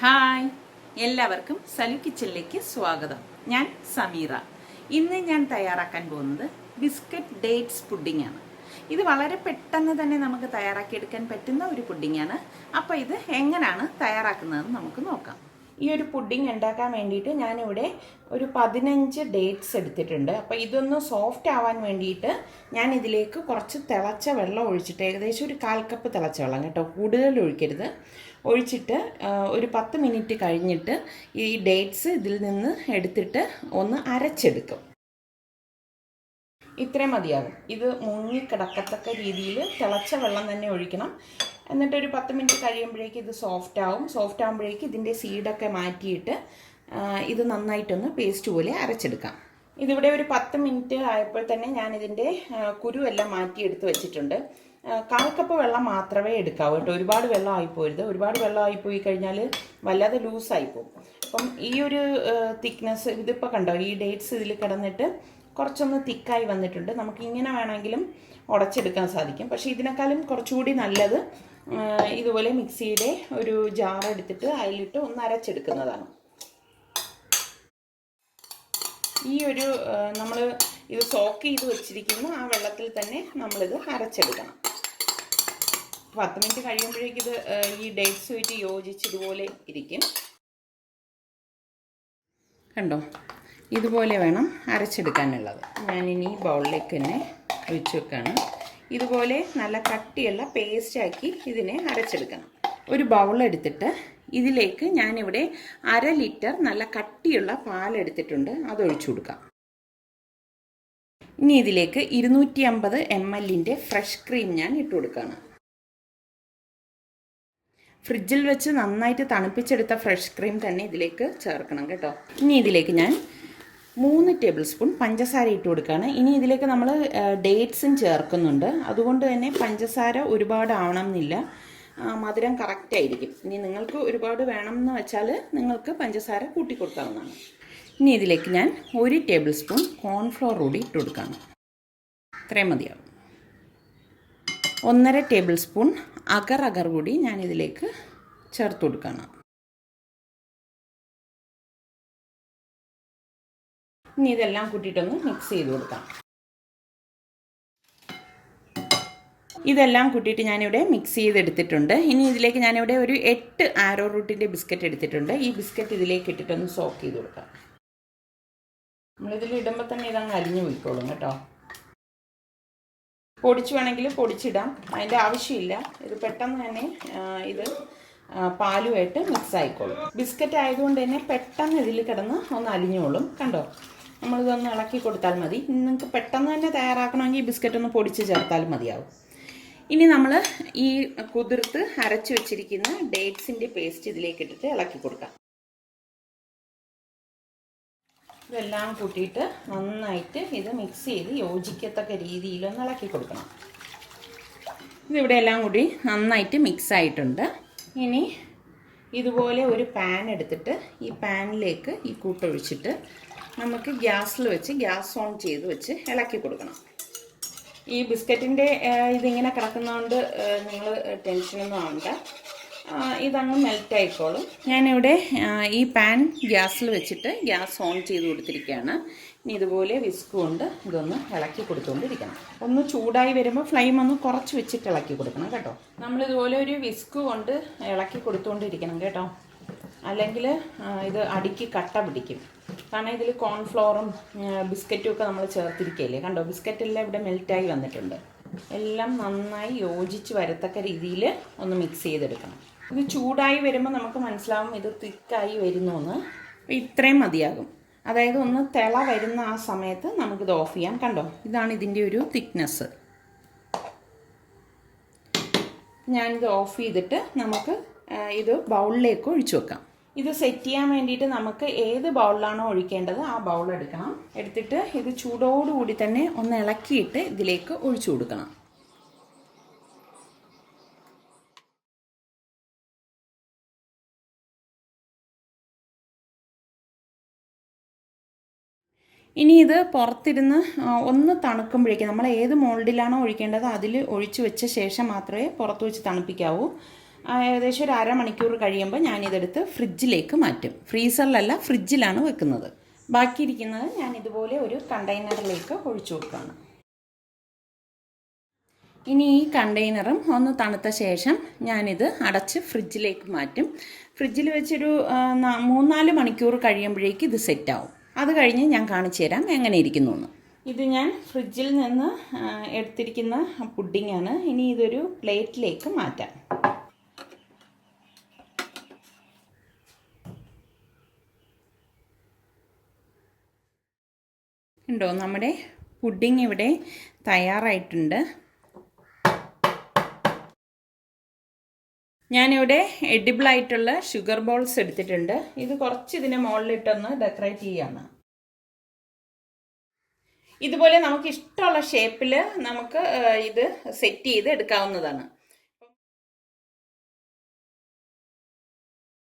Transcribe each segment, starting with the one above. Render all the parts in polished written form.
Hi, എല്ലാവർക്കും സലു കിച്ചണിലേക്ക് സ്വാഗതം. ഞാൻ സമീറ. ഇന്ന് ഞാൻ തയ്യാറാക്കാൻ പോകുന്നത് ബിസ്ക്കറ്റ് ഡേറ്റ്സ് പുഡിംഗ് ആണ്. ഇത് വളരെ പെട്ടെന്ന് തന്നെ നമുക്ക് തയ്യാറാക്കിയെടുക്കാൻ പറ്റുന്ന ഒരു പുഡിംഗാണ്. അപ്പോൾ ഇത് എങ്ങനെയാണ് തയ്യാറാക്കുന്നതെന്ന് നമുക്ക് നോക്കാം. ഈ ഒരു പുഡിംഗ് ഉണ്ടാക്കാൻ വേണ്ടിയിട്ട് ഞാനിവിടെ ഒരു 15 ഡേറ്റ്സ് എടുത്തിട്ടുണ്ട്. അപ്പോൾ ഇതൊന്ന് സോഫ്റ്റ് ആവാൻ വേണ്ടിയിട്ട് ഞാൻ ഇതിലേക്ക് കുറച്ച് തിളച്ച വെള്ളം ഒഴിച്ചിട്ട്, ഏകദേശം ഒരു 1/4 കപ്പ് തിളച്ച വെള്ളം കേട്ടോ, കൂടുതൽ ഒഴിക്കരുത്, ഒഴിച്ചിട്ട് ഒരു 10 മിനിറ്റ് കഴിഞ്ഞിട്ട് ഈ ഡേറ്റ്സ് ഇതിൽ നിന്ന് എടുത്തിട്ട് ഒന്ന് അരച്ചെടുക്കും. ഇത്രയും മതിയാകും. ഇത് മുങ്ങിക്കിടക്കത്തക്ക രീതിയിൽ തിളച്ച വെള്ളം തന്നെ ഒഴിക്കണം. എന്നിട്ടൊരു 10 മിനിറ്റ് കഴിയുമ്പോഴേക്കും ഇത് സോഫ്റ്റ് ആകുമ്പോഴേക്കും ഇതിൻ്റെ സീഡൊക്കെ മാറ്റിയിട്ട് ഇത് നന്നായിട്ടൊന്ന് പേസ്റ്റ് പോലെ അരച്ചെടുക്കാം. ഇതിവിടെ ഒരു 10 മിനിറ്റ് ആയപ്പോൾ തന്നെ ഞാൻ ഇതിൻ്റെ കുരുവെല്ലാം മാറ്റിയെടുത്ത് വെച്ചിട്ടുണ്ട്. 1/4 കപ്പ് വെള്ളം മാത്രമേ എടുക്കാവൂ കേട്ടോ. ഒരുപാട് വെള്ളം ആയിപ്പോരുത്. ഒരുപാട് വെള്ളം ആയിപ്പോയി കഴിഞ്ഞാൽ വല്ലാതെ ലൂസായിപ്പോവും. അപ്പം ഈ ഒരു തിക്നെസ് ഇതിപ്പോൾ കണ്ടോ, ഈ ഡേറ്റ്സ് ഇതിൽ കിടന്നിട്ട് കുറച്ചൊന്ന് തിക്കായി വന്നിട്ടുണ്ട്. നമുക്ക് ഇങ്ങനെ വേണമെങ്കിലും ഉടച്ചെടുക്കാൻ സാധിക്കും. പക്ഷേ ഇതിനേക്കാളും കുറച്ചുകൂടി നല്ലത് ഇതുപോലെ മിക്സിയുടെ ഒരു ജാർ എടുത്തിട്ട് അതിലിട്ട് ഒന്ന് അരച്ചെടുക്കുന്നതാണ്. ഈ ഒരു നമ്മൾ ഇത് സോക്ക് ചെയ്ത് വെച്ചിരിക്കുന്ന ആ വെള്ളത്തിൽ തന്നെ നമ്മളിത് അരച്ചെടുക്കണം. 10 മിനിറ്റ് കഴിയുമ്പോഴേക്കും ഇത് ഈ ഡേറ്റ്സ് വെച്ച് യോജിച്ച് ഇതുപോലെ ഇരിക്കും. കണ്ടോ, ഇതുപോലെ വേണം അരച്ചെടുക്കാനുള്ളത്. ഞാനിനി ബൗളിലേക്ക് തന്നെ ഒഴിച്ച് വെക്കുകയാണ്. ഇതുപോലെ നല്ല കട്ടിയുള്ള പേസ്റ്റാക്കി ഇതിനെ അരച്ചെടുക്കണം. ഒരു ബൗളെടുത്തിട്ട് ഇതിലേക്ക് ഞാനിവിടെ 1/2 ലിറ്റർ നല്ല കട്ടിയുള്ള പാലെടുത്തിട്ടുണ്ട്, അതൊഴിച്ചു കൊടുക്കാം. ഇനി ഇതിലേക്ക് 250 ml ഫ്രഷ് ക്രീം ഞാൻ ഇട്ട് കൊടുക്കുകയാണ്. ഫ്രിഡ്ജിൽ വെച്ച് നന്നായിട്ട് തണുപ്പിച്ചെടുത്ത ഫ്രഷ് ക്രീം തന്നെ ഇതിലേക്ക് ചേർക്കണം കേട്ടോ. ഇനി ഇതിലേക്ക് ഞാൻ 3 ടേബിൾ സ്പൂൺ പഞ്ചസാര ഇട്ട് കൊടുക്കുകയാണ്. ഇനി ഇതിലേക്ക് നമ്മൾ ഡേറ്റ്സും ചേർക്കുന്നുണ്ട്. അതുകൊണ്ട് തന്നെ പഞ്ചസാര ഒരുപാട് ആവണം എന്നില്ല, മധുരം കറക്റ്റായിരിക്കും. ഇനി നിങ്ങൾക്ക് ഒരുപാട് വേണം എന്ന് വെച്ചാൽ നിങ്ങൾക്ക് പഞ്ചസാര കൂട്ടി കൊടുക്കാവുന്നതാണ്. ഇനി ഇതിലേക്ക് ഞാൻ 1 ടേബിൾ സ്പൂൺ കോൺഫ്ലോർ കൂടി ഇട്ട് കൊടുക്കുകയാണ്. ഇത്രയും മതിയാവും. 1.5 ടേബിൾ സ്പൂൺ അഗർ കൂടി ഞാൻ ഇതിലേക്ക് ചേർത്ത് കൊടുക്കുകയാണ്. ഇനി ഇതെല്ലാം കൂട്ടിയിട്ടൊന്ന് മിക്സ് ചെയ്ത് കൊടുക്കാം. ഇതെല്ലാം കൂട്ടിയിട്ട് ഞാനിവിടെ മിക്സ് ചെയ്തെടുത്തിട്ടുണ്ട്. ഇനി ഇതിലേക്ക് ഞാനിവിടെ ഒരു 8 ആരോ റൂട്ടിൻ്റെ ബിസ്ക്കറ്റ് എടുത്തിട്ടുണ്ട്. ഈ ബിസ്ക്കറ്റ് ഇതിലേക്ക് ഇട്ടിട്ടൊന്ന് സോക്ക് ചെയ്ത് കൊടുക്കാം. നമ്മളിതിൽ ഇടുമ്പോൾ തന്നെ ഇതങ്ങ് അലിഞ്ഞു പോയിക്കോളും കേട്ടോ. പൊടിച്ച് വേണമെങ്കിൽ പൊടിച്ചിടാം, അതിൻ്റെ ആവശ്യമില്ല. ഇത് പെട്ടെന്ന് തന്നെ ഇത് പാലുമായിട്ട് മിക്സ് ആയിക്കോളും. ബിസ്ക്കറ്റ് ആയതുകൊണ്ട് തന്നെ പെട്ടെന്ന് ഇതിൽ കിടന്ന് ഒന്ന് അലിഞ്ഞോളും. കണ്ടോ, നമ്മളിതൊന്ന് ഇളക്കി കൊടുത്താൽ മതി. നിങ്ങൾക്ക് പെട്ടെന്ന് തന്നെ തയ്യാറാക്കണമെങ്കിൽ ബിസ്ക്കറ്റ് ഒന്ന് പൊടിച്ച് ചേർത്താലും മതിയാവും. ഇനി നമ്മൾ ഈ കുതിർത്ത് അരച്ചു വെച്ചിരിക്കുന്ന ഡേറ്റ്സിൻ്റെ പേസ്റ്റ് ഇതിലേക്ക് ഇട്ടിട്ട് ഇളക്കി കൊടുക്കാം. ഇതെല്ലാം കൂട്ടിയിട്ട് നന്നായിട്ട് ഇത് മിക്സ് ചെയ്ത് യോജിക്കത്തക്ക രീതിയിലൊന്ന് ഇളക്കി കൊടുക്കണം. ഇതിവിടെ എല്ലാം കൂടി നന്നായിട്ട് മിക്സ് ആയിട്ടുണ്ട്. ഇനി ഇതുപോലെ ഒരു പാൻ എടുത്തിട്ട് ഈ പാനിലേക്ക് ഈ കൂട്ടൊഴിച്ചിട്ട് നമുക്ക് ഗ്യാസിൽ വെച്ച് ഗ്യാസ് ഓൺ ചെയ്ത് വെച്ച് ഇളക്കി കൊടുക്കണം. ഈ ബിസ്ക്കറ്റിൻ്റെ ഇതിങ്ങനെ കിടക്കുന്നതുകൊണ്ട് നിങ്ങൾ ടെൻഷനൊന്നും ആവണ്ട, ഇതങ്ങ് മെൽറ്റായിക്കോളും. ഞാനിവിടെ ഈ പാൻ ഗ്യാസിൽ വെച്ചിട്ട് ഗ്യാസ് ഓൺ ചെയ്ത് കൊടുത്തിരിക്കുകയാണ്. ഇനി ഇതുപോലെ വിസ്ക് കൊണ്ട് ഇതൊന്ന് ഇളക്കി കൊടുത്തുകൊണ്ടിരിക്കണം. ഒന്ന് ചൂടായി വരുമ്പോൾ ഫ്ലെയിം ഒന്ന് കുറച്ച് വെച്ചിട്ട് ഇളക്കി കൊടുക്കണം കേട്ടോ. നമ്മളിതുപോലെ ഒരു വിസ്ക് കൊണ്ട് ഇളക്കി കൊടുത്തുകൊണ്ടിരിക്കണം കേട്ടോ, അല്ലെങ്കിൽ ഇത് അടിക്ക് കട്ട പിടിക്കും. കാരണം ഇതിൽ കോൺഫ്ലോറും ബിസ്ക്കറ്റും ഒക്കെ നമ്മൾ ചേർത്തിരിക്കുകയല്ലേ. കണ്ടോ, ബിസ്ക്കറ്റെല്ലാം ഇവിടെ മെൽറ്റായി വന്നിട്ടുണ്ട്. എല്ലാം നന്നായി യോജിച്ച് വരത്തക്ക രീതിയിൽ ഒന്ന് മിക്സ് ചെയ്തെടുക്കണം. ഇത് ചൂടായി വരുമ്പോൾ നമുക്ക് മനസ്സിലാവും ഇത് തിക്കായി വരുന്നു എന്ന്. അപ്പോൾ ഇത്രയും മതിയാകും. അതായത് ഒന്ന് തിള വരുന്ന ആ സമയത്ത് നമുക്കിത് ഓഫ് ചെയ്യാം. കണ്ടോ, ഇതാണ് ഇതിൻ്റെ ഒരു തിക്നെസ്. ഞാനിത് ഓഫ് ചെയ്തിട്ട് നമുക്ക് ഇത് ബൗളിലേക്ക് ഒഴിച്ചു വെക്കാം. ഇത് സെറ്റ് ചെയ്യാൻ വേണ്ടിയിട്ട് നമുക്ക് ഏത് ബൗളിലാണോ ഒഴിക്കേണ്ടത് ആ ബൗൾ എടുക്കണം. എടുത്തിട്ട് ഇത് ചൂടോടുകൂടി തന്നെ ഒന്ന് ഇളക്കിയിട്ട് ഇതിലേക്ക് ഒഴിച്ചു കൊടുക്കണം. ഇനി ഇത് പുറത്തിരുന്ന് ഒന്ന് തണുക്കുമ്പോഴേക്കും നമ്മൾ ഏത് മോൾഡിലാണോ ഒഴിക്കേണ്ടത് അതിൽ ഒഴിച്ചു വെച്ച ശേഷം മാത്രമേ പുറത്ത് വെച്ച് തണുപ്പിക്കാവൂ. ഏകദേശം ഒരു അരമണിക്കൂർ കഴിയുമ്പോൾ ഞാനിതെടുത്ത് ഫ്രിഡ്ജിലേക്ക് മാറ്റും. ഫ്രീസറിലല്ല, ഫ്രിഡ്ജിലാണ് വെക്കുന്നത്. ബാക്കിയിരിക്കുന്നത് ഞാൻ ഇതുപോലെ ഒരു കണ്ടെയ്നറിലേക്ക് ഒഴിച്ചു കൊടുക്കുകയാണ്. ഇനി ഈ കണ്ടെയ്നറും ഒന്ന് തണുത്ത ശേഷം ഞാനിത് അടച്ച് ഫ്രിഡ്ജിലേക്ക് മാറ്റും. ഫ്രിഡ്ജിൽ വെച്ചൊരു 3-4 മണിക്കൂർ കഴിയുമ്പോഴേക്ക് ഇത് സെറ്റാവും. അത് കഴിഞ്ഞ് ഞാൻ കാണിച്ചു തരാം എങ്ങനെ ഇരിക്കുന്നു എന്ന്. ഇത് ഞാൻ ഫ്രിഡ്ജിൽ നിന്ന് എടുത്തിരിക്കുന്ന പുഡിങ്ങാണ്. ഇനി ഇതൊരു പ്ലേറ്റിലേക്ക് മാറ്റാം. ഉണ്ടോ, നമ്മുടെ പുഡിങ് ഇവിടെ തയ്യാറായിട്ടുണ്ട്. ഞാനിവിടെ എഡിബിളായിട്ടുള്ള ഷുഗർ ബോൾസ് എടുത്തിട്ടുണ്ട്. ഇത് കുറച്ച് ഇതിൻ്റെ മുകളിലിട്ടൊന്ന് ഡെക്കറേറ്റ് ചെയ്യുകയാണ്. ഇതുപോലെ നമുക്ക് ഇഷ്ടമുള്ള ഷേപ്പിൽ നമുക്ക് ഇത് സെറ്റ് ചെയ്ത് എടുക്കാവുന്നതാണ്.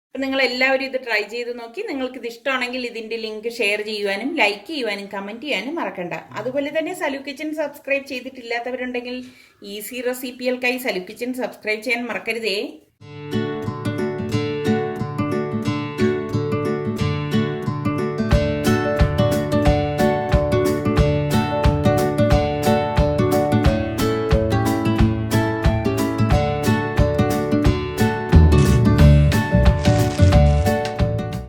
അപ്പം നിങ്ങളെല്ലാവരും ഇത് ട്രൈ ചെയ്ത് നോക്കി. നിങ്ങൾക്കിത് ഇഷ്ടമാണെങ്കിൽ ഇതിൻ്റെ ലിങ്ക് ഷെയർ ചെയ്യുവാനും ലൈക്ക് ചെയ്യുവാനും കമൻറ്റ് ചെയ്യാനും മറക്കണ്ട. അതുപോലെ തന്നെ സലു കിച്ചൻ സബ്സ്ക്രൈബ് ചെയ്തിട്ടില്ലാത്തവരുണ്ടെങ്കിൽ ഈസി റെസിപ്പികൾക്കായി സലു കിച്ചൻ സബ്സ്ക്രൈബ് ചെയ്യാൻ മറക്കരുതേ.